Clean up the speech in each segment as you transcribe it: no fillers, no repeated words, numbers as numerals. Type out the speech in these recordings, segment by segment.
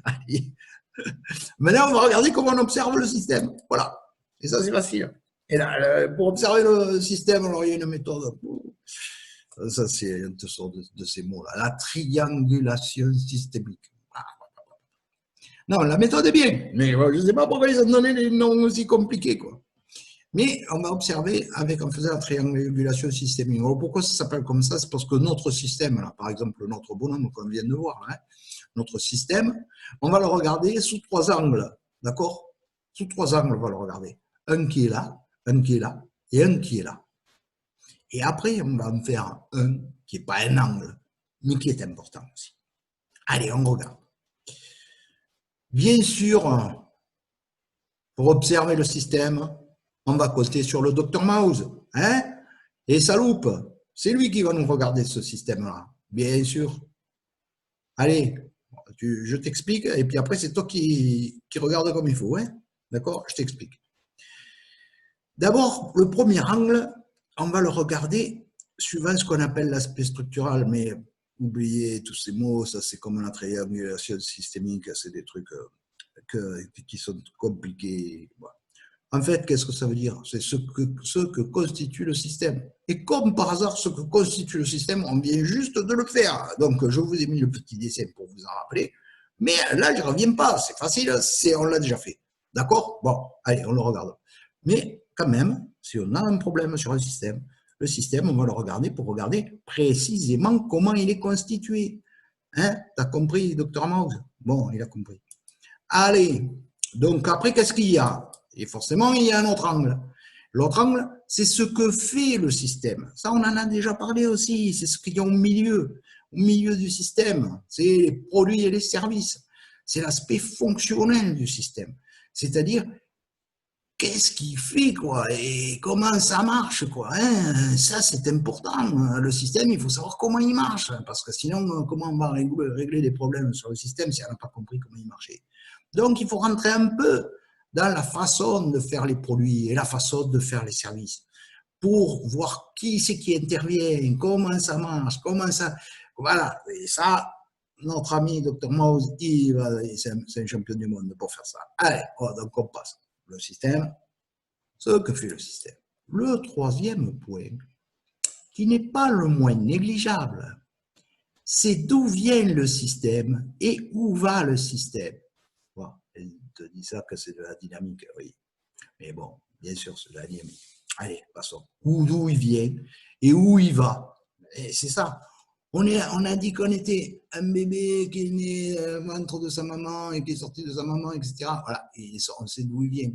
Allez. Maintenant, on va regarder comment on observe le système. Voilà. Et ça, c'est facile. Et là, pour observer le système, alors il y a une méthode. Ça, c'est une sorte de ces mots-là. La triangulation systémique. Non, la méthode est bien, mais je ne sais pas pourquoi ils ont donné des noms aussi compliqués, quoi. Mais on va observer en faisant la triangulation systémique. Alors, pourquoi ça s'appelle comme ça? C'est parce que notre système, là, par exemple, notre bonhomme qu'on vient de voir, hein, notre système, on va le regarder sous 3 angles, d'accord? Sous 3 angles, on va le regarder. Un qui est là, un qui est là, et un qui est là. Et après, on va en faire un qui n'est pas un angle, mais qui est important aussi. Allez, on regarde. Bien sûr, pour observer le système, on va compter sur le docteur Mouse, hein? Et sa loupe, c'est lui qui va nous regarder ce système-là, bien sûr. Allez, je t'explique, et puis après, c'est toi qui regarde comme il faut, hein? D'accord? Je t'explique. D'abord, le premier angle, on va le regarder suivant ce qu'on appelle l'aspect structural, mais oubliez tous ces mots, ça c'est comme la triangulation systémique, c'est des trucs qui sont compliqués. En fait, qu'est-ce que ça veut dire? C'est ce que constitue le système. Et comme par hasard, ce que constitue le système, on vient juste de le faire. Donc, je vous ai mis le petit dessin pour vous en rappeler. Mais là, je ne reviens pas. C'est facile, on l'a déjà fait. D'accord? Bon, allez, on le regarde. Mais quand même, si on a un problème sur le système, on va le regarder pour regarder précisément comment il est constitué. Hein? T'as compris, docteur Mouse? Bon, il a compris. Allez, donc après, qu'est-ce qu'il y a? Et forcément, il y a un autre angle. L'autre angle, c'est ce que fait le système. Ça, on en a déjà parlé aussi. C'est ce qu'il y a au milieu du système. C'est les produits et les services. C'est l'aspect fonctionnel du système. C'est-à-dire, qu'est-ce qu'il fait, quoi, et comment ça marche, quoi, hein? Ça, c'est important. Le système, il faut savoir comment il marche, parce que sinon, comment on va régler des problèmes sur le système si on n'a pas compris comment il marchait? Donc, il faut rentrer un peu dans la façon de faire les produits et la façon de faire les services pour voir qui c'est qui intervient, comment ça marche, comment ça... Voilà, et ça, notre ami Dr Mouse, c'est un champion du monde pour faire ça. Allez, donc on passe. Le système, ce que fait le système. Le troisième point, qui n'est pas le moins négligeable, c'est d'où vient le système et où va le système. Bon, elle te dit ça que c'est de la dynamique, oui. Mais bon, bien sûr, c'est de la dynamique. Allez, passons. D'où il vient et où il va. Et c'est ça. On a dit qu'on était un bébé qui est né au ventre de sa maman et qui est sorti de sa maman, etc. Voilà, et on sait d'où il vient.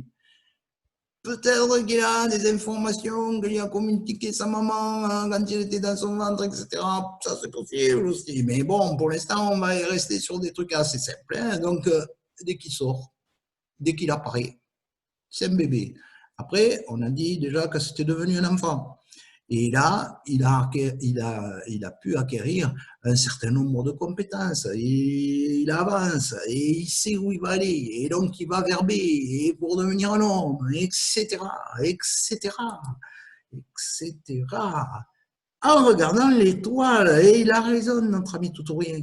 Peut-être qu'il a des informations qu'il a communiqué sa maman quand il était dans son ventre, etc. Ça, c'est possible aussi. Mais bon, pour l'instant, on va rester sur des trucs assez simples. Hein. Donc, dès qu'il sort, dès qu'il apparaît, c'est un bébé. Après, on a dit déjà que c'était devenu un enfant. Et là, il a pu acquérir un certain nombre de compétences. Et il avance, et il sait où il va aller. Et donc, il va vers B, et pour devenir un homme, etc., etc., etc. En regardant l'étoile, et il a raison, notre ami Toutourien,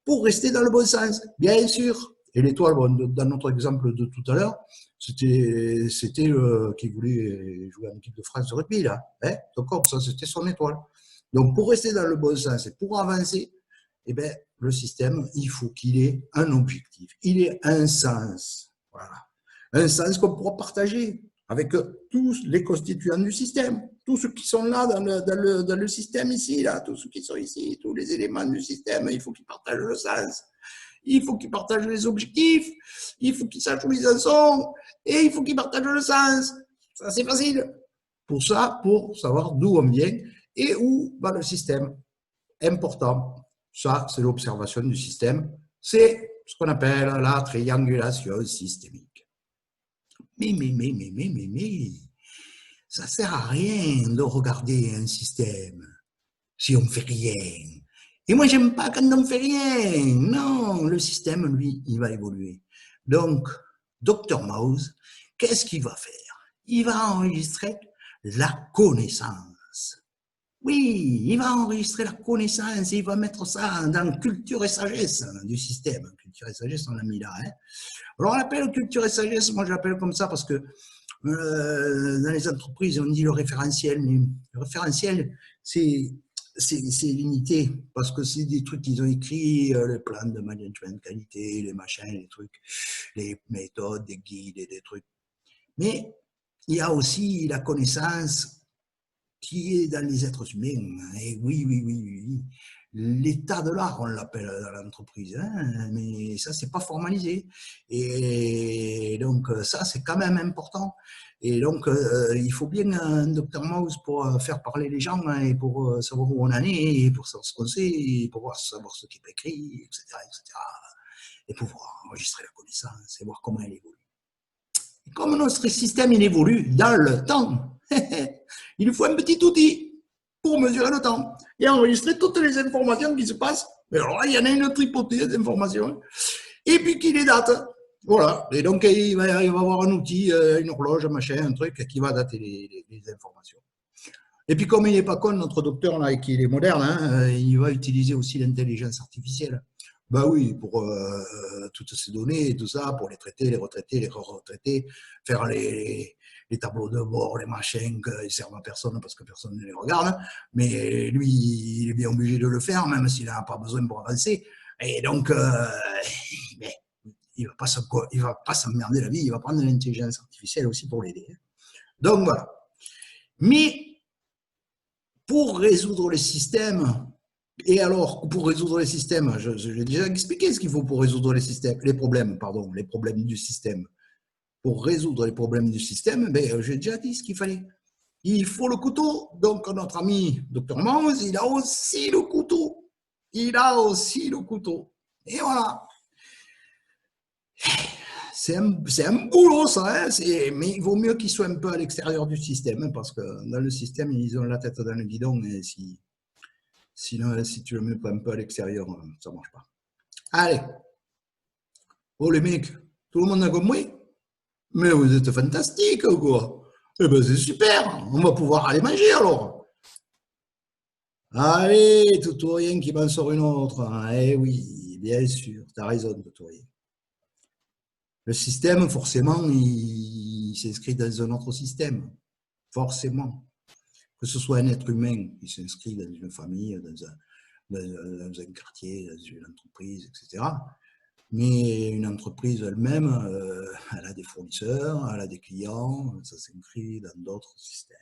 pour rester dans le bon sens, bien sûr. Et l'étoile, bon, dans notre exemple de tout à l'heure, c'était qui voulait jouer en équipe de France de rugby, là. Hein, donc, ça, c'était son étoile. Donc, pour rester dans le bon sens et pour avancer, eh bien, le système, il faut qu'il ait un objectif, il ait un sens. Voilà. Un sens qu'on pourra partager avec tous les constituants du système, tous ceux qui sont là dans le système ici, là, tous ceux qui sont ici, tous les éléments du système, il faut qu'ils partagent le sens. Il faut qu'ils partagent les objectifs, il faut qu'ils sachent où ils en sont, et il faut qu'ils partagent le sens. Ça, c'est facile. Pour ça, pour savoir d'où on vient et où va le système. Important. Ça, c'est l'observation du système. C'est ce qu'on appelle la triangulation systémique. Mais, ça sert à rien de regarder un système si on ne fait rien. Et moi, j'aime pas quand on ne fait rien. Non, le système, lui, il va évoluer. Donc, Dr Mouse, qu'est-ce qu'il va faire? Il va enregistrer la connaissance. Oui, il va enregistrer la connaissance et il va mettre ça dans culture et sagesse du système. Culture et sagesse, on l'a mis là. Hein. Alors, on l'appelle culture et sagesse, moi je l'appelle comme ça parce que dans les entreprises, on dit le référentiel, mais le référentiel, c'est limité parce que c'est des trucs qu'ils ont écrits, les plans de management de qualité, les machins, les trucs, les méthodes, des guides et des trucs. Mais il y a aussi la connaissance qui est dans les êtres humains. Et oui, oui, oui, oui. L'état de l'art, on l'appelle dans l'entreprise, hein, mais ça, c'est pas formalisé. Et donc, ça, c'est quand même important. Et donc, il faut bien un Dr Mouse pour faire parler les gens hein, et pour savoir où on en est, et pour savoir ce qu'on sait, et pour savoir ce qui est écrit, etc., etc. Et pouvoir enregistrer la connaissance et voir comment elle évolue. Et comme notre système il évolue dans le temps, il nous faut un petit outil pour mesurer le temps et enregistrer toutes les informations qui se passent. Mais alors là, il y en a une tripotée d'informations. Et puis qui les date. Voilà. Et donc, il va y avoir un outil, une horloge, un machin, un truc qui va dater les informations. Et puis, comme il n'est pas con, notre docteur, là, qui est moderne, hein, il va utiliser aussi l'intelligence artificielle. Ben oui, pour toutes ces données et tout ça, pour les traiter, les retraiter, les re-retraiter, faire les tableaux de bord, les machins qui ne servent à personne parce que personne ne les regarde. Mais lui, il est bien obligé de le faire, même s'il n'a pas besoin pour avancer. Et donc, il ne va pas s'emmerder la vie, il va prendre de l'intelligence artificielle aussi pour l'aider. Donc, voilà. Mais pour résoudre les systèmes, et alors, pour résoudre les systèmes, j'ai déjà expliqué ce qu'il faut pour résoudre les systèmes, les problèmes du système. Pour résoudre les problèmes du système, ben, j'ai déjà dit ce qu'il fallait. Il faut le couteau. Donc, notre ami Dr Mouse, il a aussi le couteau. Il a aussi le couteau. Et voilà. C'est un boulot, ça. Hein, mais il vaut mieux qu'il soit un peu à l'extérieur du système, hein, parce que dans le système, ils ont la tête dans le guidon. Et sinon, si tu le mets pas un peu à l'extérieur, ça ne marche pas. Allez. Oh, les mecs, tout le monde a compris? Mais vous êtes fantastiques, quoi. Eh ben, c'est super. On va pouvoir aller manger, alors. Allez, tout ou rien qui m'en sort une autre. Eh oui, bien sûr. Tu as raison, tout ou rien. Le système, forcément, il s'inscrit dans un autre système. Forcément. Que ce soit un être humain qui s'inscrit dans une famille, dans un quartier, dans une entreprise, etc. Mais une entreprise elle-même, elle a des fournisseurs, elle a des clients, ça s'inscrit dans d'autres systèmes.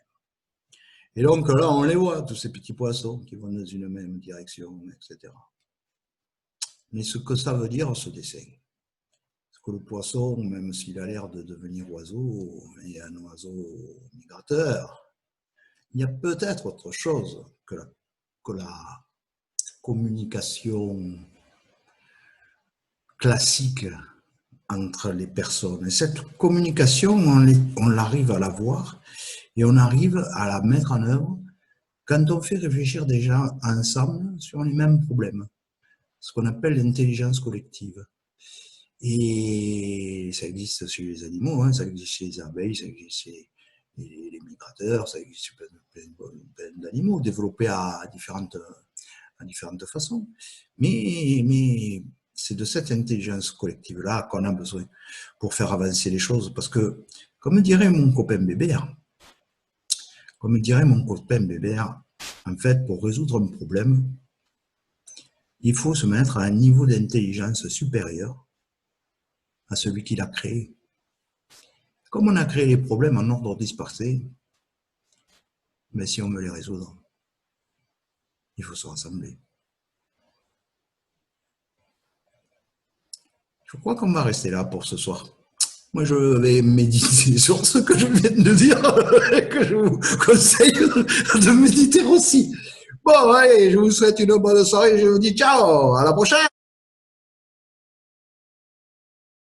Et donc là, on les voit, tous ces petits poissons qui vont dans une même direction, etc. Mais ce que ça veut dire, ce dessin, que le poisson, même s'il a l'air de devenir oiseau, est un oiseau migrateur, il y a peut-être autre chose que la communication classique entre les personnes. Et cette communication, on arrive à la voir et on arrive à la mettre en œuvre quand on fait réfléchir des gens ensemble sur les mêmes problèmes, ce qu'on appelle l'intelligence collective. Et ça existe chez les animaux, hein, ça existe chez les abeilles, ça existe chez les migrateurs, ça existe chez plein d'animaux développés à différentes façons. Mais c'est de cette intelligence collective-là qu'on a besoin pour faire avancer les choses. Parce que, comme dirait mon copain Bébert, en fait, pour résoudre un problème, il faut se mettre à un niveau d'intelligence supérieur à celui qui l'a créé. Comme on a créé les problèmes en ordre dispersé, mais si on veut les résoudre, il faut se rassembler. Je crois qu'on va rester là pour ce soir. Moi, je vais méditer sur ce que je viens de dire et que je vous conseille de méditer aussi. Bon, allez, je vous souhaite une bonne soirée. Je vous dis ciao, à la prochaine.